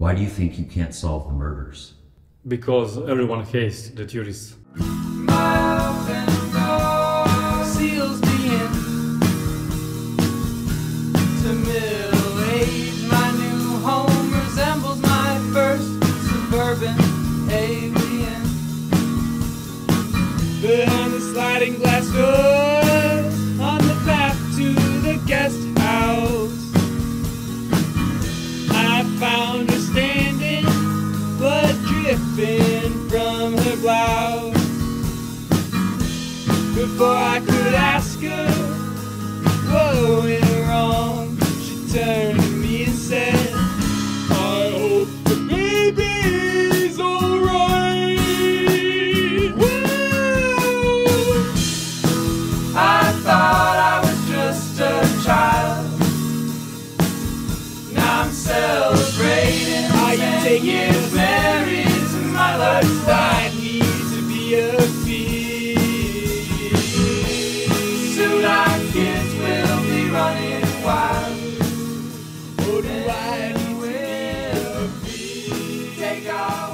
Why do you think you can't solve the murders? Because everyone hates the tourists. My open door seals me in to middle age. My new home resembles my first suburban alien. Behind the sliding glass doors on the path to the guest house, I found her standing, blood dripping from her blouse. Before I could ask her what went wrong, she turned to me and said, I hope the baby's alright. Woo! I thought I was just a child. Now I'm celebrating. Are you taking married to my lifestyle? I need to be a feast. Soon our kids will be running wild. Oh, do I need to be a feast? Take off.